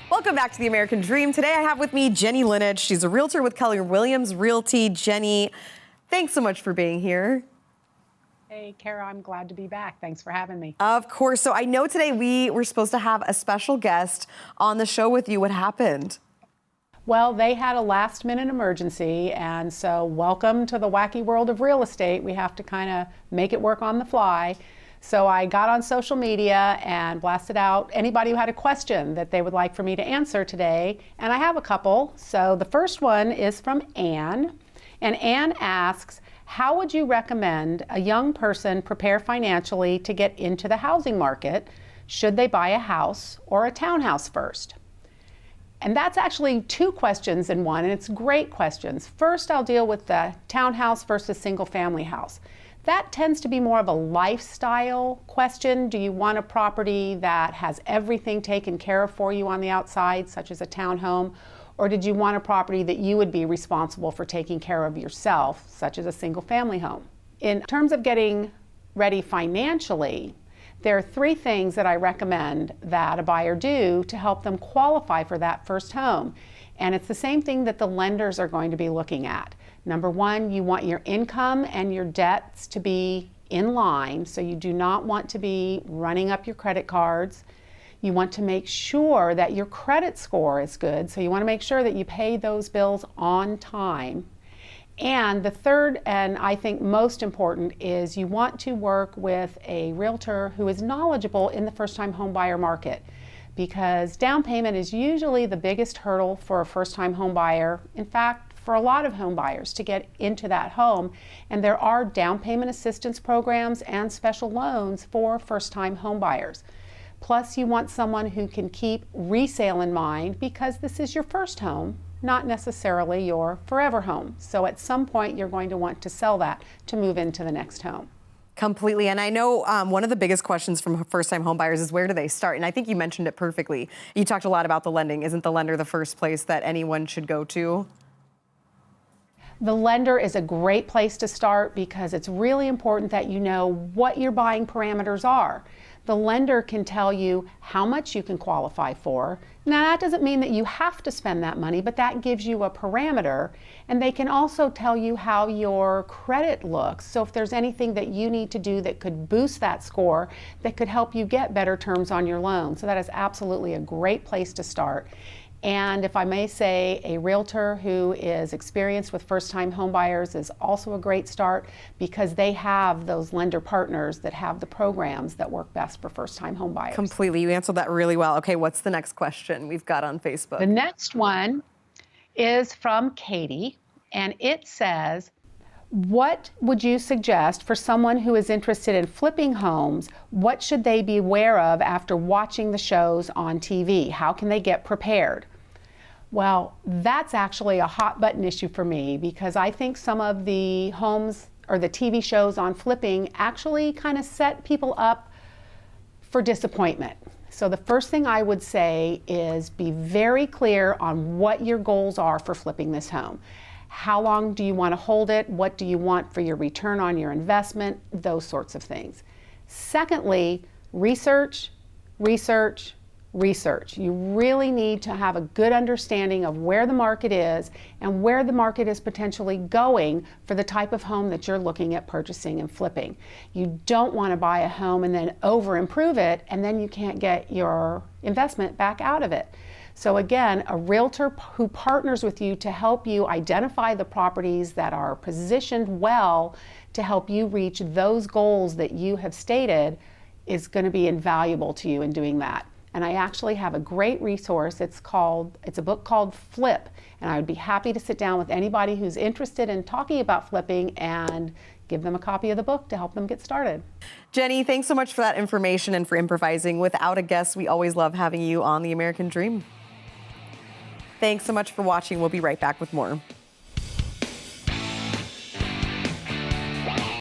Welcome back to the American Dream. Today I have with me Jenny Linich. She's a realtor with Keller Williams Realty. Jenny, thanks so much for being here. Hey, Kara, I'm glad to be back. Thanks for having me. Of course. So I know today we were supposed to have a special guest on the show with you. What happened? Well, they had a last-minute emergency, and so welcome to the wacky world of real estate. We have to kind of make it work on the fly. So I got on social media and blasted out anybody who had a question that they would like for me to answer today, and I have a couple. So the first one is from Anne, and Anne asks, how would you recommend a young person prepare financially to get into the housing market? Should they buy a house or a townhouse first? And that's actually two questions in one, and it's great questions. First, I'll deal with the townhouse versus single-family house. That tends to be more of a lifestyle question. Do you want a property that has everything taken care of for you on the outside, such as a townhome? Or did you want a property that you would be responsible for taking care of yourself, such as a single-family home? In terms of getting ready financially, there are three things that I recommend that a buyer do to help them qualify for that first home. And it's the same thing that the lenders are going to be looking at. Number one, you want your income and your debts to be in line, so you do not want to be running up your credit cards. You want to make sure that your credit score is good, so you want to make sure that you pay those bills on time. And the third, and I think most important, is you want to work with a realtor who is knowledgeable in the first-time home buyer market, because down payment is usually the biggest hurdle for a first-time home buyer. In fact, for a lot of home buyers to get into that home, and there are down payment assistance programs and special loans for first-time home buyers. Plus, you want someone who can keep resale in mind, because this is your first home, not necessarily your forever home. So at some point, you're going to want to sell that to move into the next home. Completely. And I know one of the biggest questions from first-time home buyers is, where do they start? And I think you mentioned it perfectly. You talked a lot about the lending. Isn't the lender the first place that anyone should go to? The lender is a great place to start, because it's really important that you know what your buying parameters are. The lender can tell you how much you can qualify for. Now, that doesn't mean that you have to spend that money, but that gives you a parameter. And they can also tell you how your credit looks. So if there's anything that you need to do that could boost that score, that could help you get better terms on your loan. So that is absolutely a great place to start. And if I may say, a realtor who is experienced with first-time home buyers is also a great start, because they have those lender partners that have the programs that work best for first-time home buyers. Completely. You answered that really well. Okay, what's the next question we've got on Facebook? The next one is from Katie, and it says, what would you suggest for someone who is interested in flipping homes? What should they be aware of after watching the shows on TV? How can they get prepared? Well, that's actually a hot button issue for me, because I think some of the homes or the TV shows on flipping actually kind of set people up for disappointment. So the first thing I would say is be very clear on what your goals are for flipping this home. How long do you want to hold it? What do you want for your return on your investment? Those sorts of things. Secondly, research, research, research. You really need to have a good understanding of where the market is and where the market is potentially going for the type of home that you're looking at purchasing and flipping. You don't want to buy a home and then over improve it, and then you can't get your investment back out of it. So again, a realtor who partners with you to help you identify the properties that are positioned well to help you reach those goals that you have stated is going to be invaluable to you in doing that. And I actually have a great resource. It's a book called Flip, and I would be happy to sit down with anybody who's interested in talking about flipping and give them a copy of the book to help them get started. Jenny, thanks so much for that information and for improvising. Without a guest, we always love having you on The American Dream. Thanks so much for watching. We'll be right back with more.